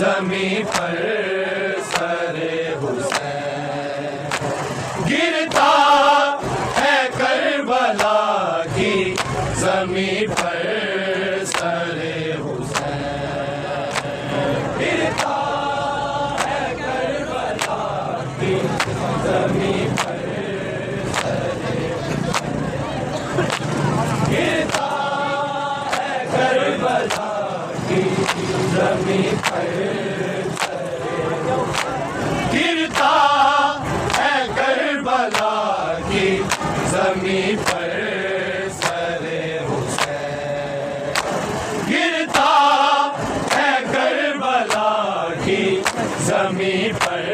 जमी पर सरे हुसैन गिरता है करबला की जमी पर सरे हुसैन गिरता है करबला की जमी पर सरे गिरता है करबला की जमी पर गिरता है करबला की जमी पर सरे हुसैन गिरता है करबला की जमी पर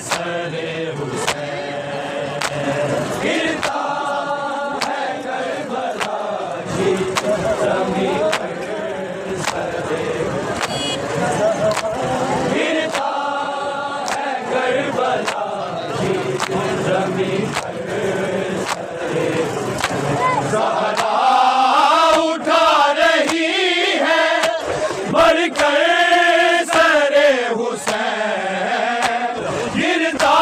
सरे हुसैन गिरता है करबला की जमी पर सरे गिरता है करबला की जमी पर सरे ज़हरा उठा रही है बढ़कर सरे हुसैन गिरता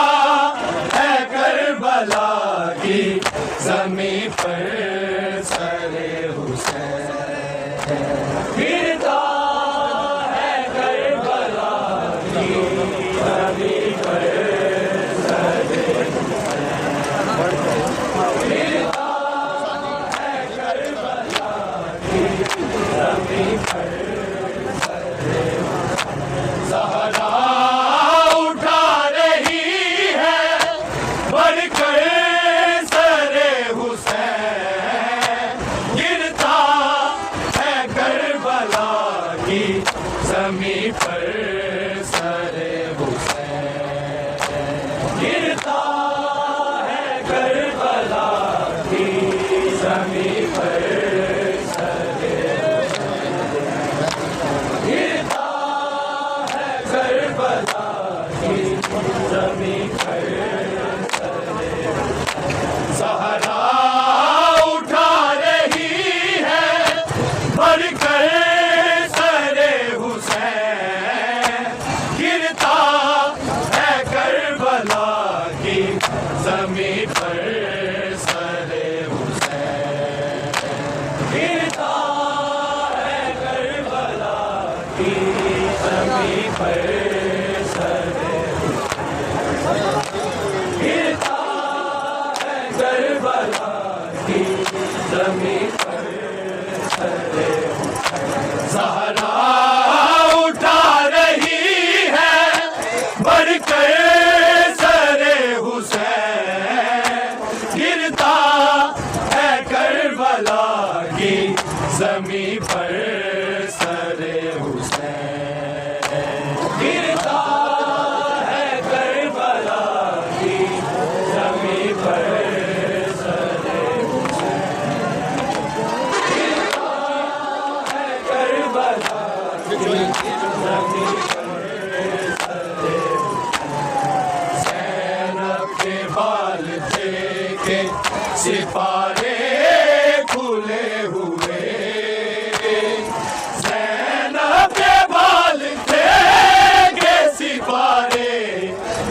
है करबला की जमी पर सरे हुसैन गिरता है करबला की जमी पर सरे गिरता है करबला की जमी पर सरे ज़हरा उठा रही है बढ़कर सरे हुसैन गिरता है करबला की जमी पर सरे हुसैन गिरता है करबला की जमी पर सरे गिरता है करबला की जमी पर सरे ज़हरा उठा रही है बढ़कर सरे हुसैन गिरता है करबला की जमी पर सरे हुसैन गिरता है करबला की जमी पर सरे गिरता है करबला की जमी पर सरे ज़हरा उठा रही है बढ़कर सरे हुसैन गिरता है करबला की जमी पर सरे हुसैन गिरता है करबला की जमी पर सरे गिरता है करबला की जमी पर सरे ज़ैनब के बाल थे के सितारे खुले हुए ज़ैनब के बाल थे के सितारे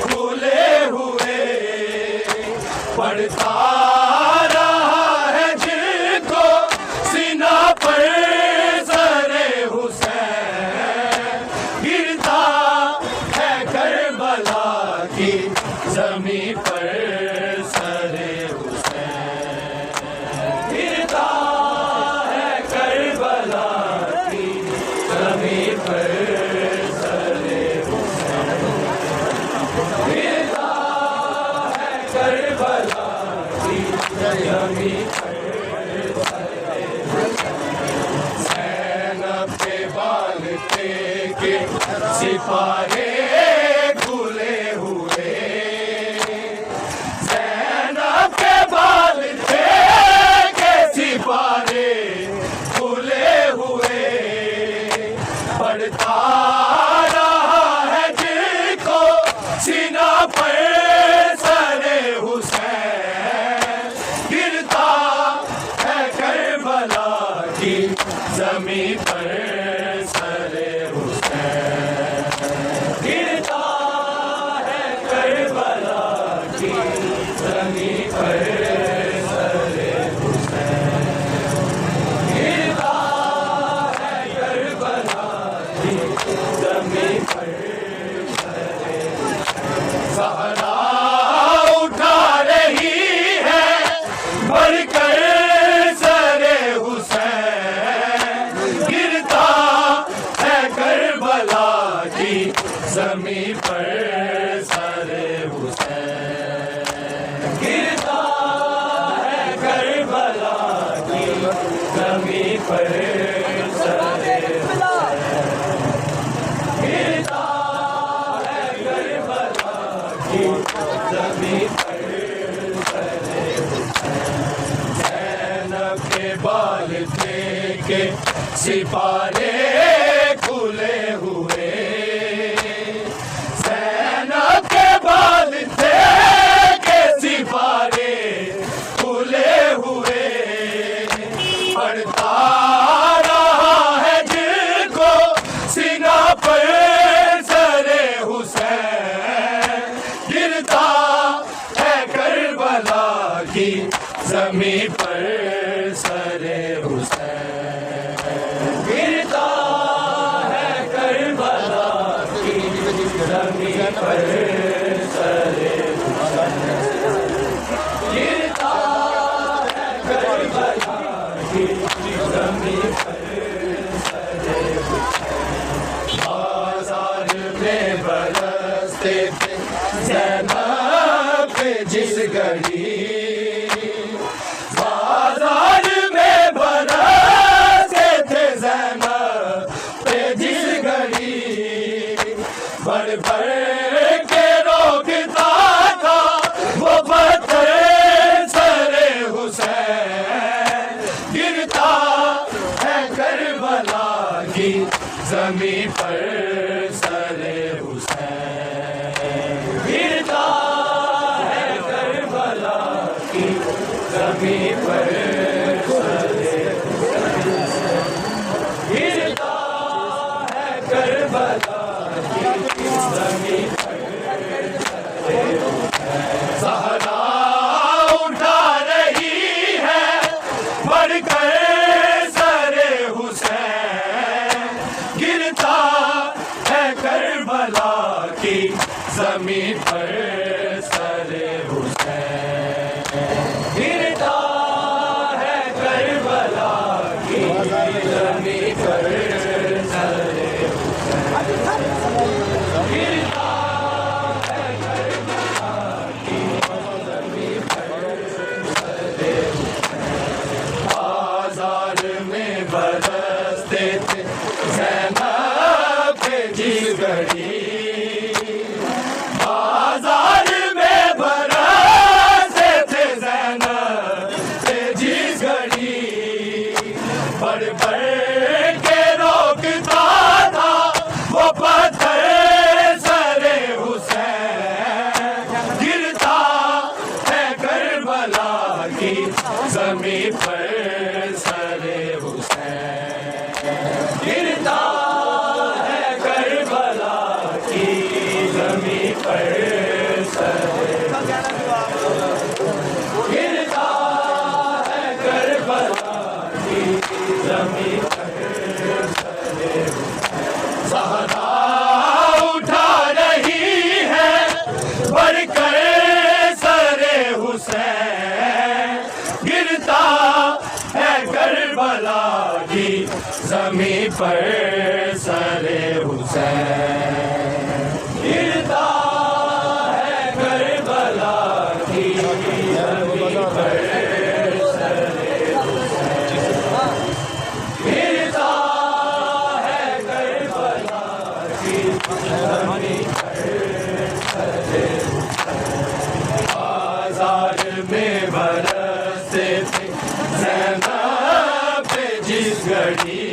खुले हुए पढ़ता रहा है जिनको सीना पर सरे हुसैन गिरता है करबला की जमी पर सरे हुसैन गिरता है करबला की जमी पर सरे हुसैन गिरता है करबला की जमी पर सरे ज़ैनब के बाल थे के सितारे खुले हुए ज़ैनब के बाल थे के सितारे खुले हुए पढ़ता रहा है जिनको सीना पर सरे हुसैन गिरता है करबला की जमी पर सरे हुसैन जमीन पर सरे गिरता है करबला की जमीन पर सरे ज़ैनब के बाल थे के सिपारे खुले हुए ज़ैनब के बाल थे के सिपारे खुले हुए पड़ता रहा है दिल को सीना पर सरे हुसैन गिरता है करबला की जमीन पर सरे हुसैन गिरता है करबला की जमीन पर सरे गिरता है करबला की जमीन पर सरे बाजार में बरसते थे ज़ैनब पे जिस घड़ी बाजार में बरसते थे ज़ैनब पे जिस घड़ी बढ़ बढ़ के रोकता था वो पत्थर सरे हुसैन गिरता है करबला की जमीन पर सरे हुसैन गिरता है करबला की जमीन पर सरे गिरता है करबला की जमीन पर सरे सहरा उठा रही है बढ़कर सरे हुसैन गिरता है करबला की जमीन पर सरे हुसैन गिरता है करबला की जमीन पर सरे गिरता है करबला की जमीन पर सरे बाजार में बरसते थे ज़ैनब पे जिस घड़ी बाजार में बरसते थे ज़ैनब पे जिस घड़ी बढ़ बढ़ के रोकता था वो पत्थर सरे हुसैन गिरता है करबला की जमीन पर सरे हुसैन गिरता है करबला की जमीन पर सरे गिरता है करबला की जमीन पर सरे सहरा उठा रही है बढ़कर सरे हुसैन गिरता है करबला की जमीन पर सरे हुसैन गिरता है करबला की जमीन पर सरे गिरता है करबला की जमीन पर सरे बाजार में बरसते थे ज़ैनब पे जिस घड़ी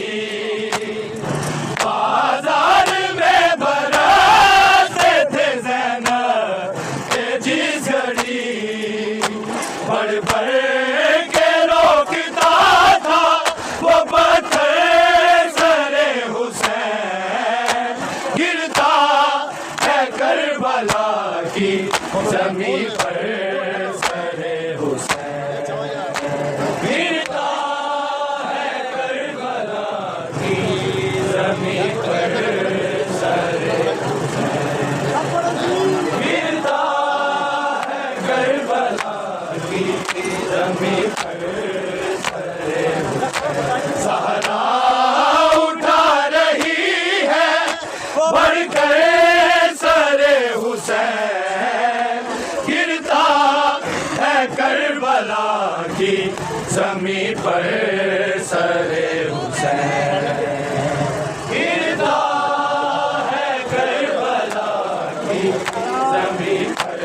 बाजार में बरसते थे ज़ैनब पे जिस घड़ी बढ़ बढ़ के रोकता था वो पत्थर सरे हुसैन गिरता है करबला की जमीन पर सरे हुसैन गिरता है करबला की जमीन पर सरे गिरता है करबला की जमीन पर सरे सहरा उठा रही है बढ़कर सरे हुसैन गिरता है करबला की ज़मीं पर सरे हुसैन गिरता है करबला की ज़मीं पर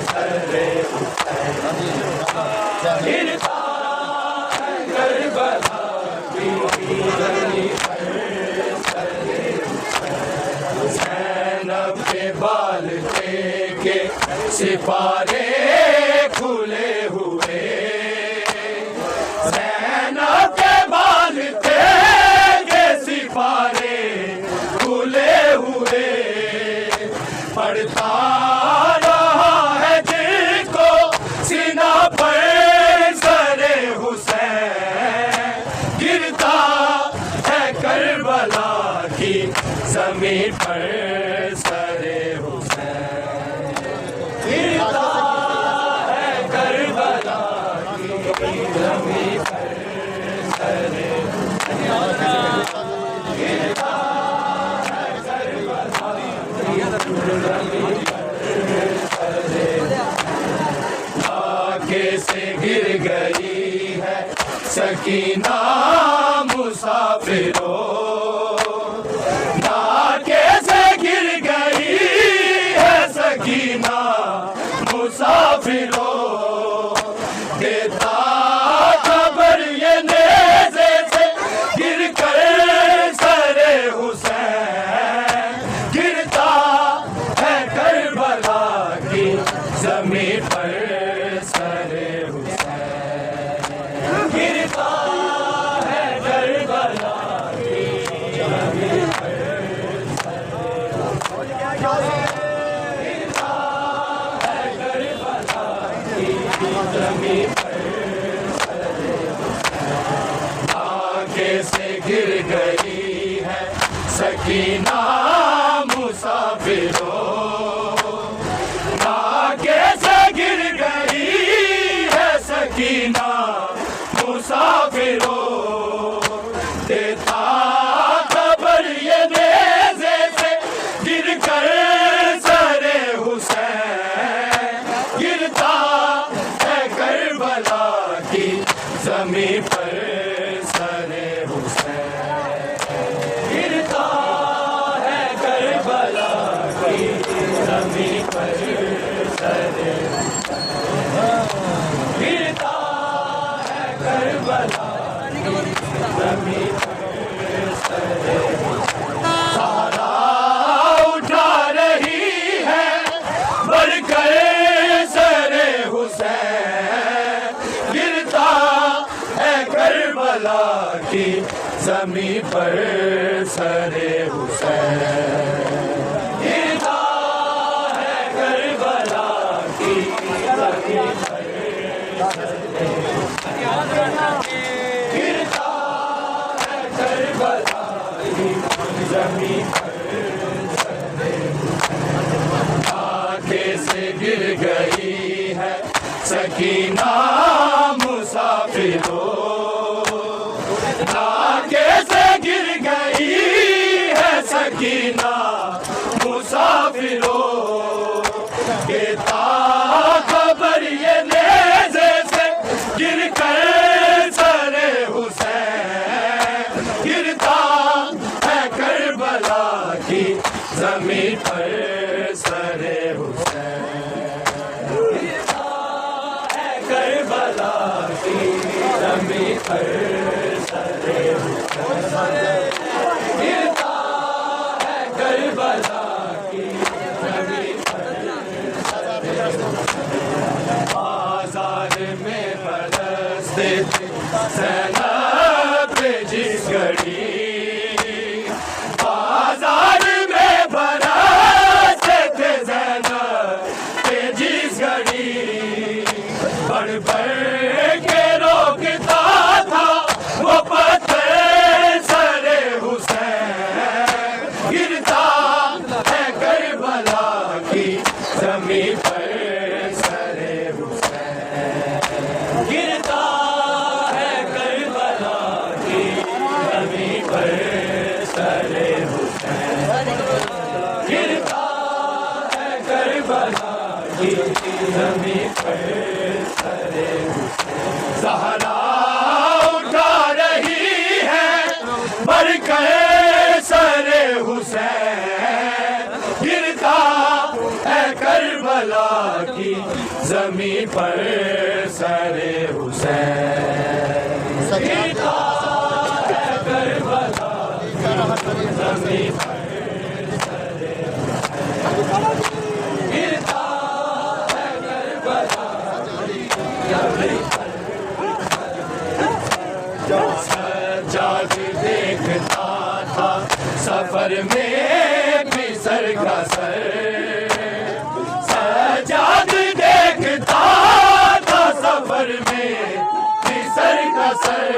सरे हुसैन गिरता है करबला की ज़मीं पर सरे हुसैन के बाल के सिपारे खुले हुए सैना के बाल थे के सिपारे खुले हुए पढ़ता रहा है जिसको सीना पर सरे हुसैन गिरता है करबला की ज़मीं पर सरे हुसैन गिरता है करबला की ज़मीं पर सरे गिरता है करबला की ज़मीं पर सरे आगे से गिर गई है सकीना मुसाफिरों सकीना मुसाफिरों देता खबर ये नेज़े से गिर कर सरे हुसैन गिरता है करबला की ज़मीं पर सरे हुसैन गिरता है करबला की ज़मीं पर आगे से गिर गई है सकीना मुसाफिरों आगे से गिर गई है सकीना मुसाफिरों देता खबर ये नेज़े से गिर कर सरे हुसैन गिरता है करबला की ज़मीं पर सरे हुसैन गिरता है करबला की ज़मीं पर सरे गिरता है करबला की ज़मीं पर सरे सहारा उठा रही है बढ़कर सरे हुसैन गिरता है करबला की ज़मीं पर सरे हुसैन गिरता है करबला की ज़मीं पर सरे गिरता है करबला की ज़मीं पर सरे आगे से गिर गई है सकीना मुसाफिरों आगे से गिर गई है सकीना मुसाफिरों देता खबर ये नेज़े से गिर कर सरे हुसैन गिरता है करबला की ज़मीं पर सरे हुसैन गिरता है करबला की ज़मीं पर सरे हुसैन गिरता है करबला की ज़मीं पर सरे हुसैन बाज़ार में बरसते थे ज़ैनब जिस घड़ी बाज़ार में बरसते थे ज़ैनब जिस घड़ी बढ़ बढ़ के रोकता था वो पत्थर सरे हुसैन गिरता है करबला की ज़मीं पर सरे हुसैन गिरता है करबला की ज़मीं पर सरे हुसैन गिरता है करबला की ज़मीं पर सरे हुसैन जमी पर सरे हुसैन गिरता है करबला जमी पर सरे हुसैन गिरता है करबला जमी पर सज्जाद देखता था सफर में फिसर का सर सज्जाद देखता था सफर में फिसर का सर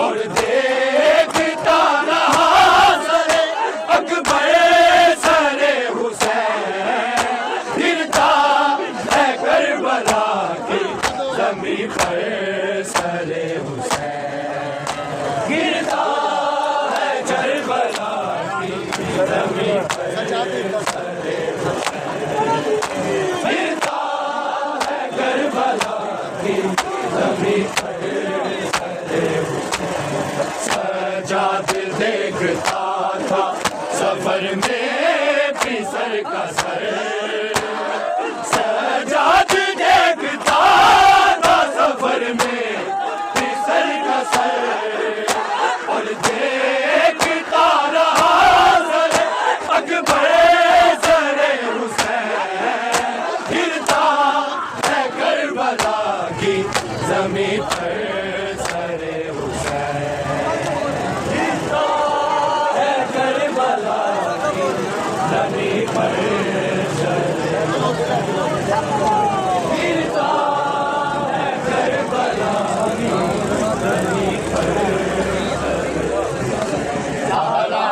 और देखता रहा सरे अकबर सरे हुसैन गिरता है करबला की जमी पर सरे हुसैन गिरता है करबला की जमी पर सरे गिरता है करबला की जमी पर सरे सज्जाद देखता था सफर में फिसर का सर सज्जाद देखता था सफर में फिसर का सर और देखता रहा सर अकबर सरे हुसैन गिरता है करबला की जमी पर सरे हुसैन गिरता है करबला की जमी पर सरे हुसैन गिरता है करबला की जमी पर सहारा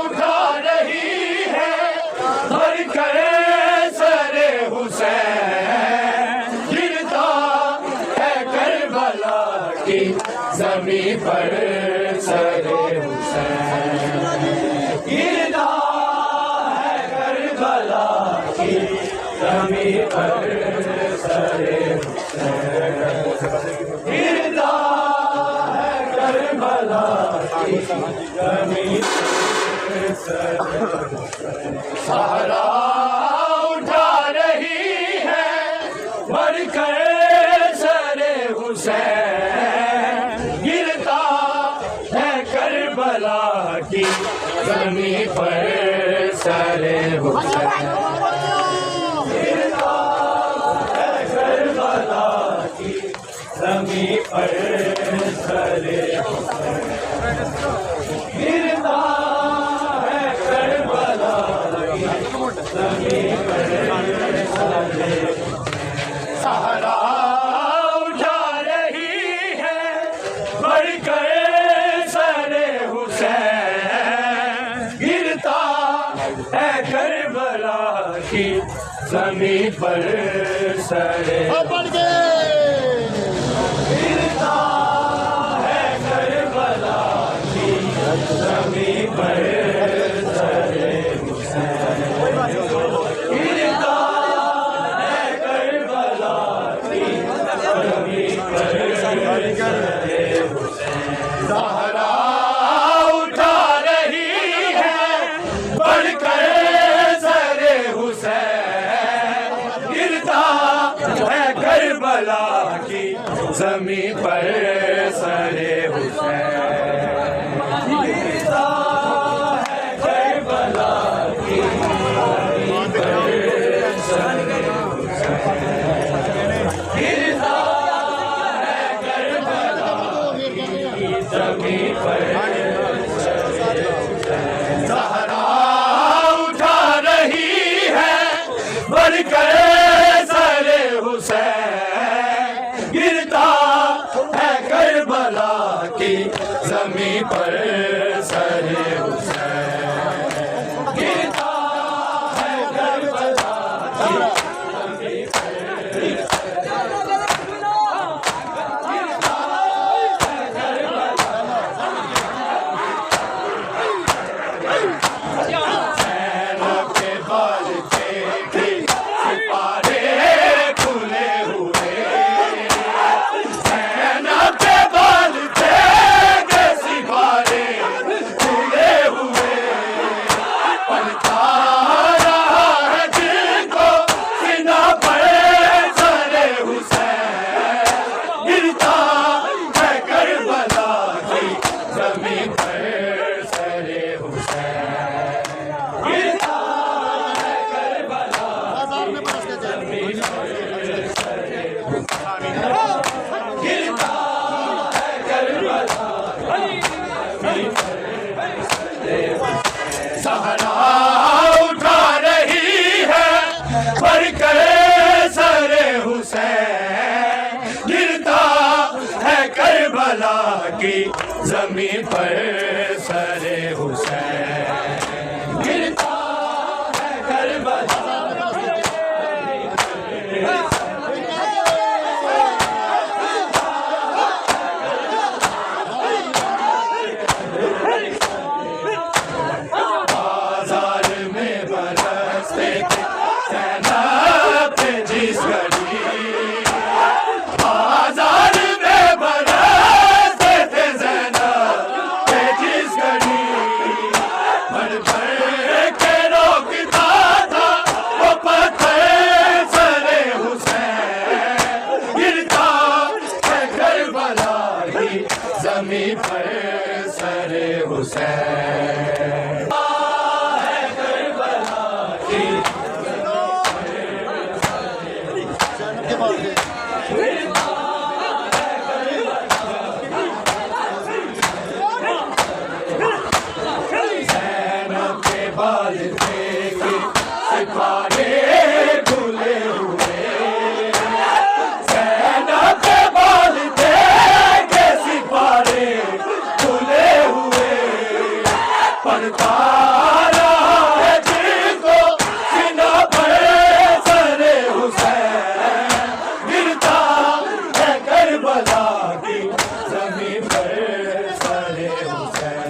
उठा रही है भर कर सरे हुसैन गिरता है करबला की जमी पर सरे हुसैन गिरता है करबला की जमी पर सरे हुसैन गिरता है करबला की जमी पर सरे सहारा उठा रही है भर कर सरे हुसैन गिरता है करबला की जमी पर सरे हुसैन गिरता है करबला की जमी पर सरे हुसैन गिरता है करबला की जमी पर सरे सहारा उठा रही है भर कर सरे हुसैन गिरता है करबला की जमी पर सरे गिरता है करबला की जमी पर सरे हुसैन गिरता है करबला की जमी पर सरे हुसैन सहारा उठा रही है बढ़ कर सरे हुसैन गिरता है करबला की जमी पर सरे हुसैन गिरता है करबला की जमी पर सरे हुसैन गिरता है करबला की जमी पर सरे हुसैन सहारा उठा रही है बढ़ कर सरे हुसैन गिरता है करबला की जमी पर सरे हुसैन गिरता है करबला की जमी पर सेना के बल थे सिपारे करबला की जमीन पर सरे हुसैन गिरता है करबला बाजार में बरसते थे ज़ैनब पे जिस घड़ी बाजार में बरसते थे ज़ैनब पे जिस घड़ी भर के रोकता था वो पत्थर सरे हुसैन गिरता है करबला की ज़मीन पर सरे हुसैन ज़ैनब के बाल देखे सिपारे खुले हुए ज़ैनब के बाल देखे सिपारे खुले हुए पढ़ता रहा है जिनको सीना पर सरे हुसैन गिरता है करबला की जमीन पर सरे हुसैन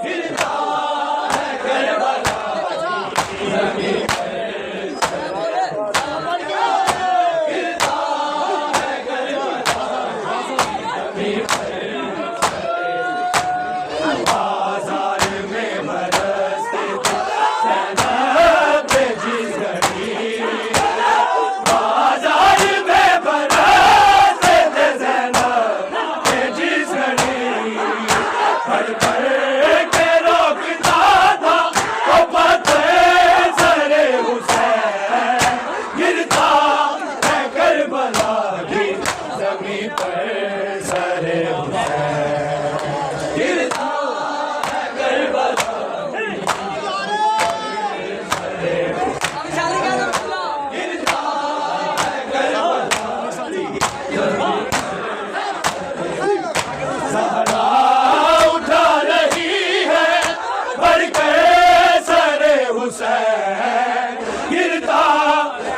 गिरता है करबला की जमीन पर गिरता है करबला जमीन पर बाजार में बरसते थे ज़ैनब पे जिस घड़ी बाजार में बरसते थे ज़ैनब पे जिस घड़ी भर के रोकता था वो पत्थर सरे हुसैन गिरता है करबला की जमीन पर सरे हुसैन गिरता है करबला सहरा उठा रही है बढ़ के सरे हुसैन गिरता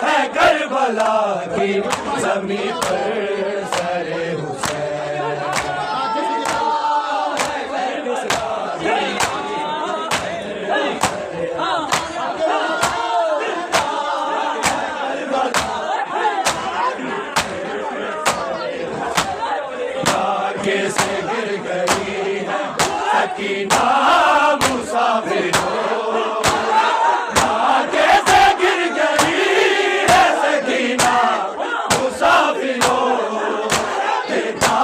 है करबला की जमीन पर सरे हुसैन आगे से गिर गई है सकीना मुसाफिरों आगे से गिर गई है सकीना मुसाफिरों देखा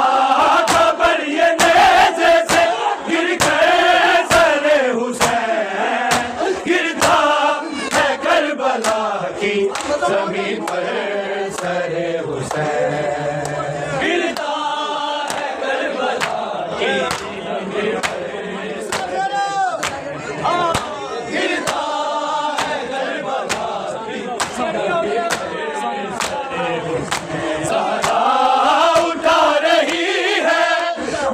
खबर ये नेज़े से गिर गए सरे हुसैन गिरता है करबला की जमीन पर सरे हुसैन गिरता है करबला की जमीन पर गिरता है करबला की सहरा उठा रही है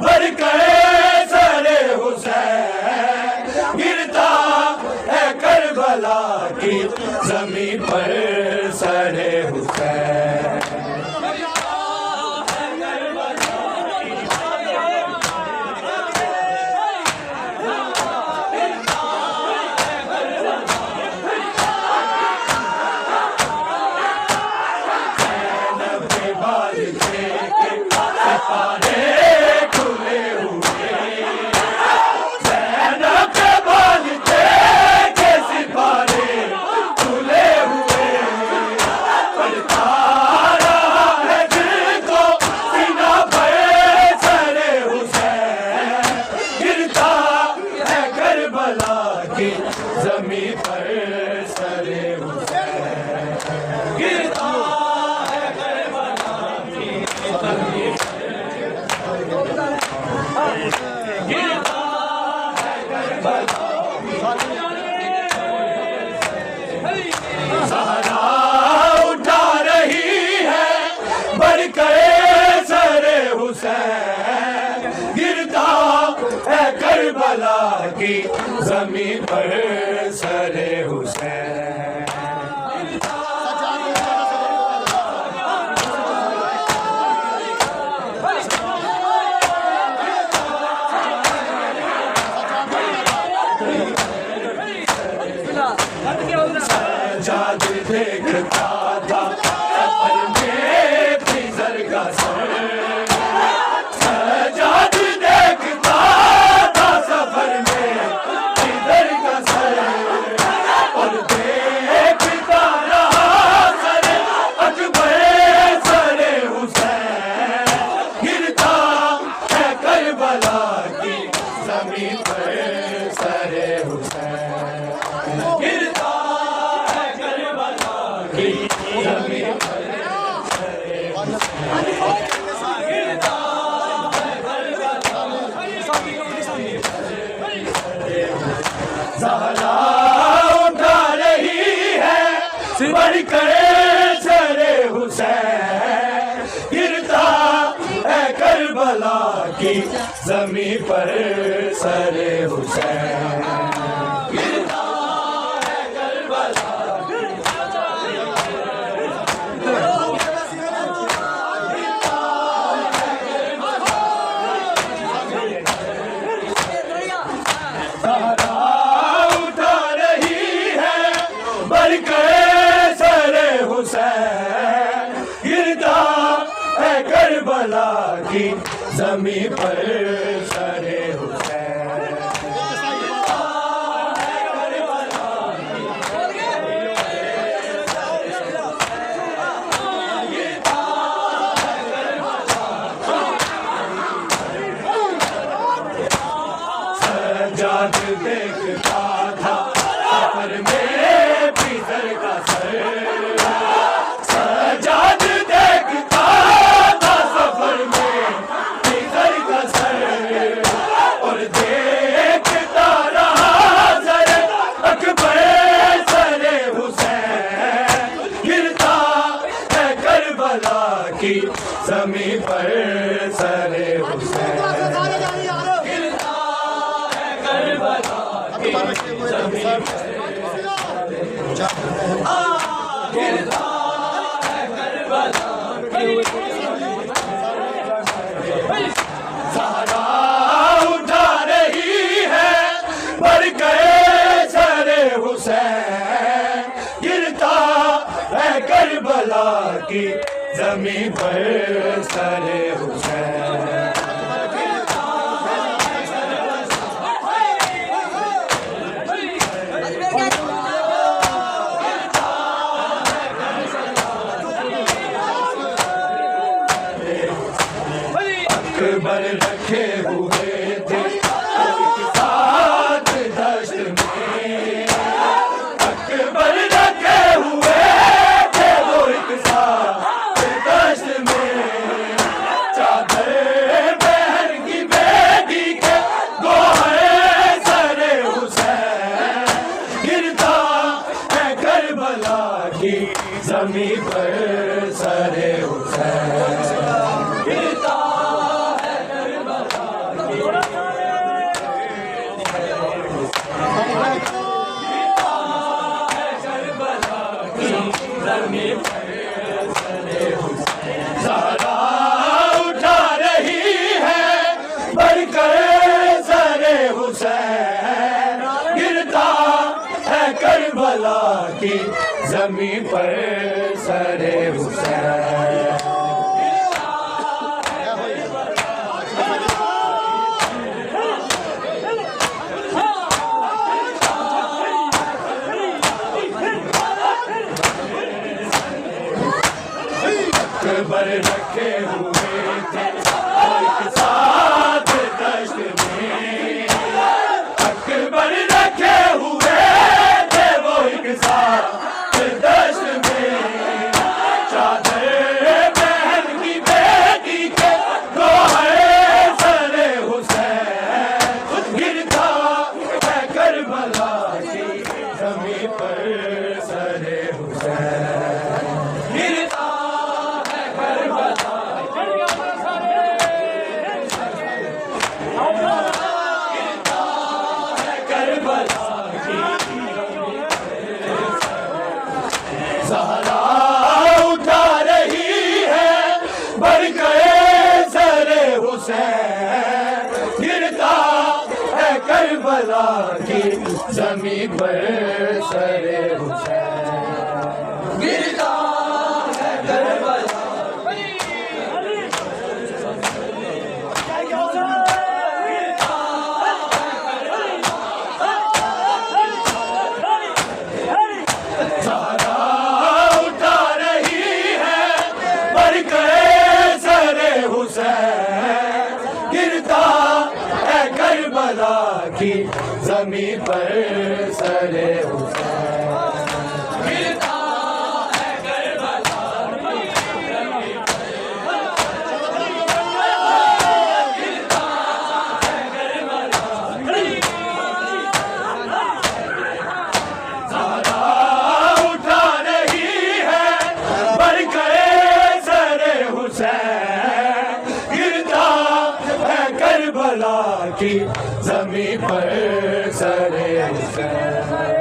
भर के सरे हुसैन गिरता है करबला की जमीन पर सरे हुसैन ज़ैनब के बाल देखे सिपारे खुले हुए ज़ैनब के बाल देखे सिपारे खुले हुए पढ़ता रहा है जिनको सीना पर सरे हुसैन गिरता है करबला की जमीन पर सरे हुसैन गिरता है करबला की जमीन गिरता है करबला सहरा उठा रही है बढ़ के सरे हुसैन करबला की जमीन पर सरे हुसैन। सजाद देखता था सफर में फिजर का सर, सजाद देखता था सफर में फिजर का सर, और देखता रहा सर अकबर सरे हुसैन। गिरता है करबला की जमीन पर सरे हुसैन, गिरता है करबला की जमीन पर सरे हुसैन, गिरता है करबला की जमीन पर सरे हुसैन। ज़हरा उठा रही है बढ़कर सरे हुसैन, गिरता है करबला की जमीन पर सरे हुसैन, गिरता है करबला की ज़हरा उठा रही है बढ़कर सरे हुसैन, गिरता है करबला की जमीन पर सरे हुसैन। सजाद देखता था सफर में फिजर का सर, सजाद देखता था सफर में फिजर का सर, और देखता रहा सर अकबर सरे हुसैन। गिरता है करबला की जमीन पर सरे हुसैन, गिरता है करबला की जमीन पर सरे हुसैन, गिरता है करबला की जमीन पर। ज़हरा उठा रही है बढ़कर सरे हुसैन, गिरता है करबला की जमीन पर सरे हुसैन। अकबर रखे हुए थे साथ दश्त में, अकबर रखे हुए थे वो एक साथ दश्त में। चादर बहन की बेटी के गोहर सरे हुसैन, गिरता है करबला की जमीन पर सरे हुसैन, गिरता ज़हरा उठा रही है बढ़कर सरे हुसैन, गिरता है करबला की जमीन पर सरे हुसैन। अकबर रखे हुए थे एक साथ दश्त में, अकबर रखे हुए थे वो एक साथ दश्त में। करबला की जमीन पर सरे हुसैन गिरता है करबला। सारा उठा रही है बरक़े सरे हुसैन गिरता है करबला की जमीन पर सरे हुसैन गिरता है करबला की जमीन की जमीन पर सरे हुसैन।